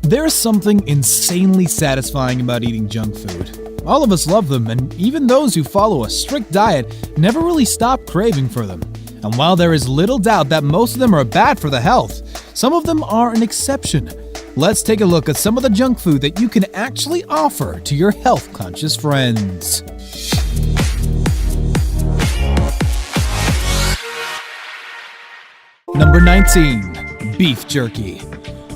There is something insanely satisfying about eating junk food. All of us love them, and even those who follow a strict diet never really stop craving for them. And while there is little doubt that most of them are bad for the health, some of them are an exception. Let's take a look at some of the junk food that you can actually offer to your health-conscious friends. Number 19. Beef jerky.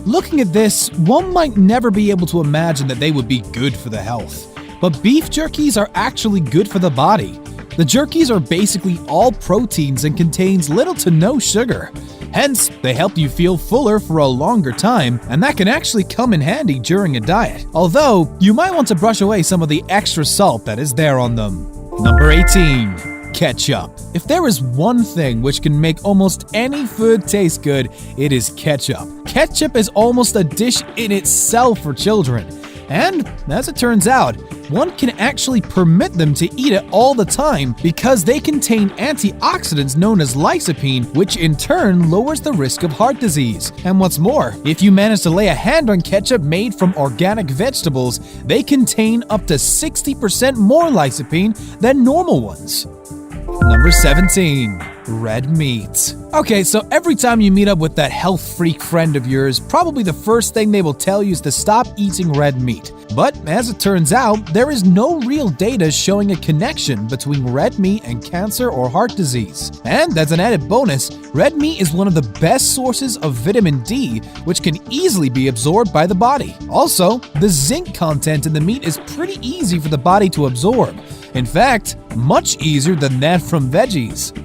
Looking at this, one might never be able to imagine that they would be good for the health. But beef jerkies are actually good for the body. The jerkies are basically all proteins and contains little to no sugar. Hence, they help you feel fuller for a longer time, and that can actually come in handy during a diet. Although, you might want to brush away some of the extra salt that is there on them. Number 18. Ketchup. If there is one thing which can make almost any food taste good, it is ketchup. Ketchup is almost a dish in itself for children. And, as it turns out, one can actually permit them to eat it all the time because they contain antioxidants known as lycopene, which in turn lowers the risk of heart disease. And what's more, if you manage to lay a hand on ketchup made from organic vegetables, they contain up to 60% more lycopene than normal ones. Number 17. Red meat. Okay, so every time you meet up with that health freak friend of yours, probably the first thing they will tell you is to stop eating red meat. But as it turns out, there is no real data showing a connection between red meat and cancer or heart disease. And as an added bonus, red meat is one of the best sources of vitamin D, which can easily be absorbed by the body. Also, the zinc content in the meat is pretty easy for the body to absorb. In fact, much easier than that from veggies.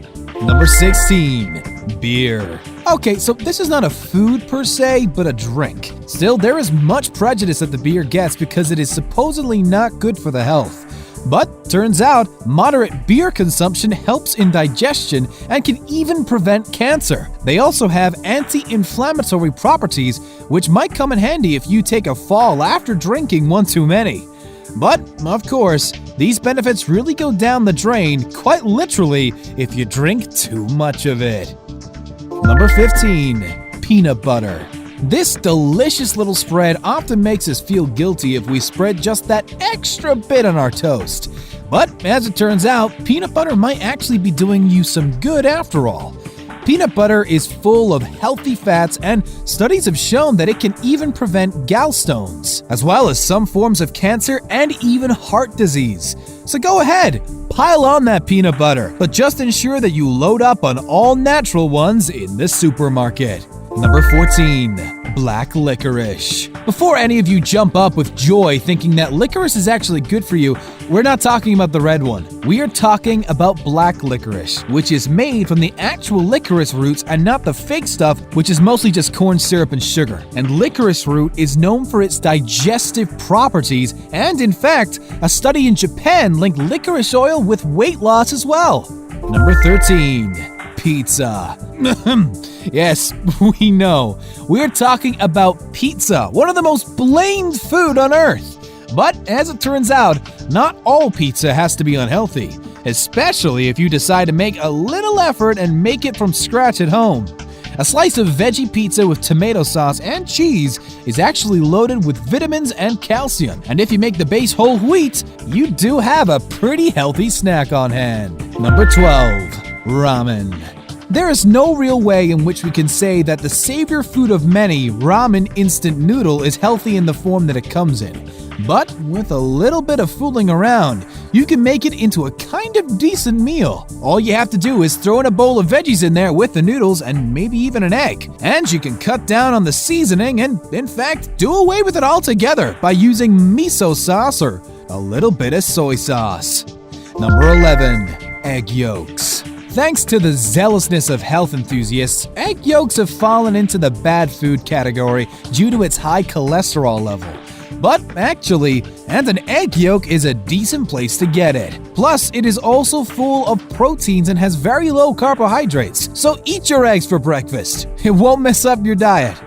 Number 16. Beer. Okay, so this is not a food per se, but a drink. Still, there is much prejudice that the beer gets because it is supposedly not good for the health. But turns out, moderate beer consumption helps in digestion and can even prevent cancer. They also have anti-inflammatory properties, which might come in handy if you take a fall after drinking one too many. But, of course, these benefits really go down the drain, quite literally, if you drink too much of it. Number 15. Peanut butter. This delicious little spread often makes us feel guilty if we spread just that extra bit on our toast. But, as it turns out, peanut butter might actually be doing you some good after all. Peanut butter is full of healthy fats, and studies have shown that it can even prevent gallstones, as well as some forms of cancer and even heart disease. So go ahead, pile on that peanut butter, but just ensure that you load up on all natural ones in the supermarket. Number 14. Black licorice. Before any of you jump up with joy thinking that licorice is actually good for you, we're not talking about the red one. We are talking about black licorice, which is made from the actual licorice roots and not the fake stuff, which is mostly just corn syrup and sugar. And licorice root is known for its digestive properties, and in fact, a study in Japan linked licorice oil with weight loss as well. Number 13. Pizza. Yes, we know. We're talking about pizza, one of the most blamed food on earth. But as it turns out, not all pizza has to be unhealthy, especially if you decide to make a little effort and make it from scratch at home. A slice of veggie pizza with tomato sauce and cheese is actually loaded with vitamins and calcium. And if you make the base whole wheat, you do have a pretty healthy snack on hand. Number 12. Ramen. There is no real way in which we can say that the savior food of many, ramen instant noodle, is healthy in the form that it comes in. But with a little bit of fooling around, you can make it into a kind of decent meal. All you have to do is throw in a bowl of veggies in there with the noodles and maybe even an egg. And you can cut down on the seasoning and, in fact, do away with it altogether by using miso sauce or a little bit of soy sauce. Number 11. Egg yolks. Thanks to the zealousness of health enthusiasts, egg yolks have fallen into the bad food category due to its high cholesterol level. But actually, an egg yolk is a decent place to get it. Plus, it is also full of proteins and has very low carbohydrates. So eat your eggs for breakfast. It won't mess up your diet.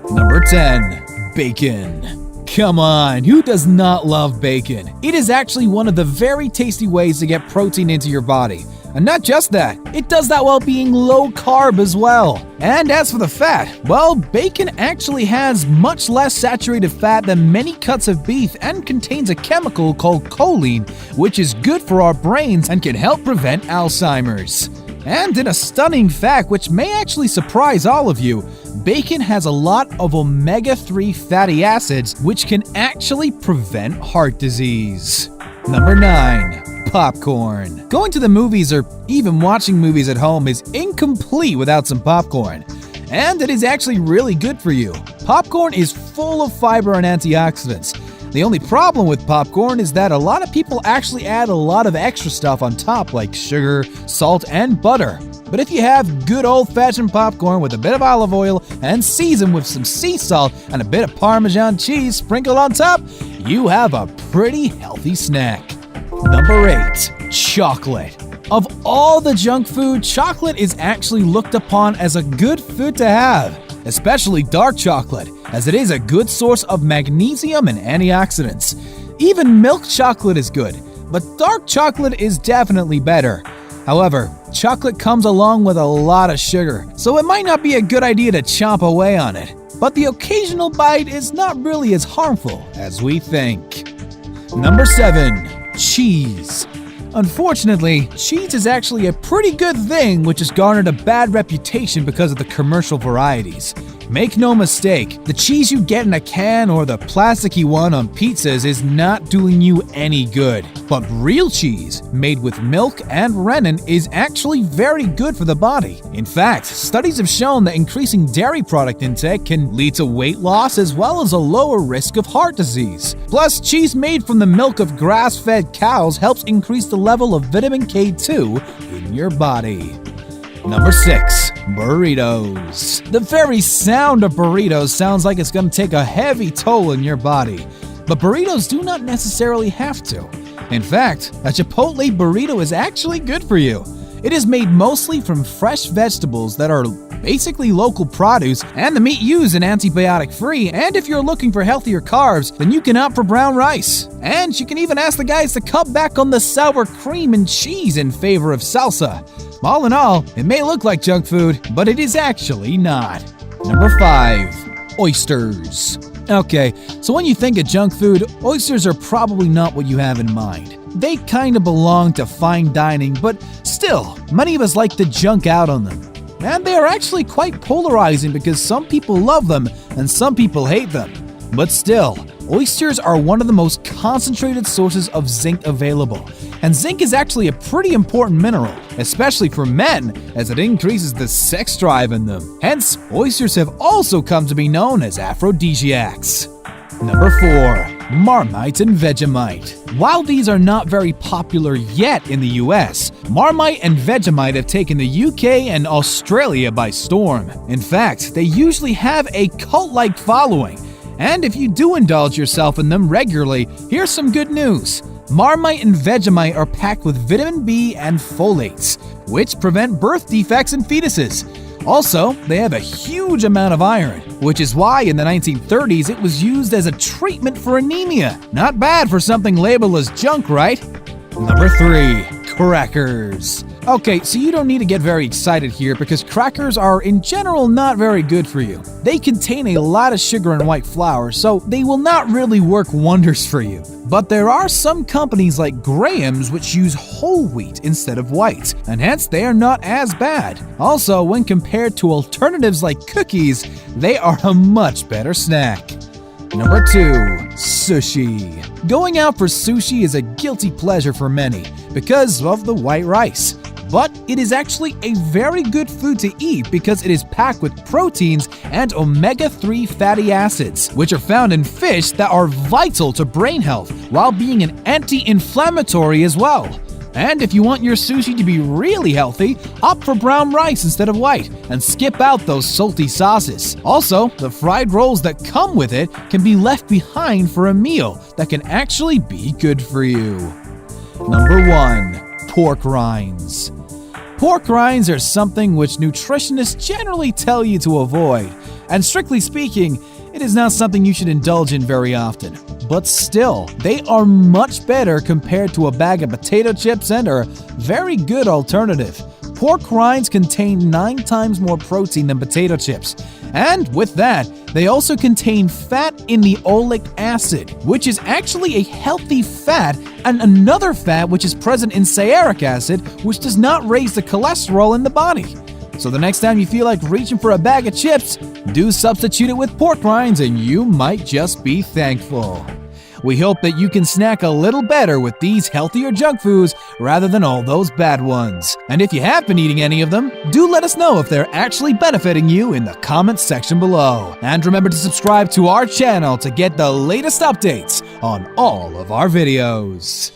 Number 10. Bacon. Come on, who does not love bacon? It is actually one of the very tasty ways to get protein into your body. And not just that, it does that while being low carb as well. And as for the fat, well, bacon actually has much less saturated fat than many cuts of beef and contains a chemical called choline, which is good for our brains and can help prevent Alzheimer's. And in a stunning fact which may actually surprise all of you, bacon has a lot of omega-3 fatty acids which can actually prevent heart disease. Number 9. Popcorn. Going to the movies or even watching movies at home is incomplete without some popcorn. And it is actually really good for you. Popcorn is full of fiber and antioxidants. The only problem with popcorn is that a lot of people actually add a lot of extra stuff on top like sugar, salt, and butter. But if you have good old-fashioned popcorn with a bit of olive oil and seasoned with some sea salt and a bit of Parmesan cheese sprinkled on top, you have a pretty healthy snack. Number 8. Chocolate. Of all the junk food, chocolate is actually looked upon as a good food to have, especially dark chocolate, as it is a good source of magnesium and antioxidants. Even milk chocolate is good, but dark chocolate is definitely better. However, chocolate comes along with a lot of sugar, so it might not be a good idea to chomp away on it. But the occasional bite is not really as harmful as we think. Number 7. Cheese. Unfortunately, cheese is actually a pretty good thing which has garnered a bad reputation because of the commercial varieties. Make no mistake, the cheese you get in a can or the plasticky one on pizzas is not doing you any good. But real cheese, made with milk and rennet, is actually very good for the body. In fact, studies have shown that increasing dairy product intake can lead to weight loss as well as a lower risk of heart disease. Plus, cheese made from the milk of grass-fed cows helps increase the level of vitamin K2 in your body. Number 6. Burritos. The very sound of burritos sounds like it's going to take a heavy toll in your body. But burritos do not necessarily have to. In fact, a Chipotle burrito is actually good for you. It is made mostly from fresh vegetables that are basically local produce, and the meat used is antibiotic-free, and if you're looking for healthier carbs, then you can opt for brown rice. And you can even ask the guys to cut back on the sour cream and cheese in favor of salsa. All in all, it may look like junk food, but it is actually not. Number 5. Oysters. Okay, so when you think of junk food, oysters are probably not what you have in mind. They kind of belong to fine dining, but still, many of us like to junk out on them. And they are actually quite polarizing because some people love them and some people hate them. But still, oysters are one of the most concentrated sources of zinc available. And zinc is actually a pretty important mineral, especially for men, as it increases the sex drive in them. Hence, oysters have also come to be known as aphrodisiacs. Number 4. Marmite and Vegemite. While these are not very popular yet in the US, Marmite and Vegemite have taken the UK and Australia by storm. In fact, they usually have a cult-like following. And if you do indulge yourself in them regularly, here's some good news. Marmite and Vegemite are packed with vitamin B and folates, which prevent birth defects in fetuses. Also, they have a huge amount of iron, which is why in the 1930s it was used as a treatment for anemia. Not bad for something labeled as junk, right? Number 3. Crackers. Okay, so you don't need to get very excited here because crackers are in general not very good for you. They contain a lot of sugar and white flour, so they will not really work wonders for you. But there are some companies like Graham's which use whole wheat instead of white, and hence they are not as bad. Also, when compared to alternatives like cookies, they are a much better snack. Number 2. Sushi. Going out for sushi is a guilty pleasure for many because of the white rice. But it is actually a very good food to eat because it is packed with proteins and omega-3 fatty acids, which are found in fish that are vital to brain health while being an anti-inflammatory as well. And if you want your sushi to be really healthy, opt for brown rice instead of white and skip out those salty sauces. Also, the fried rolls that come with it can be left behind for a meal that can actually be good for you. Number 1. Pork rinds. Pork rinds are something which nutritionists generally tell you to avoid, and strictly speaking, it is not something you should indulge in very often. but still, they are much better compared to a bag of potato chips and are a very good alternative. Pork rinds contain 9 times more protein than potato chips, and with that, they also contain fat in the oleic acid, which is actually a healthy fat, and another fat which is present in stearic acid, which does not raise the cholesterol in the body. So the next time you feel like reaching for a bag of chips, do substitute it with pork rinds and you might just be thankful. We hope that you can snack a little better with these healthier junk foods rather than all those bad ones. And if you have been eating any of them, do let us know if they're actually benefiting you in the comments section below. And remember to subscribe to our channel to get the latest updates on all of our videos.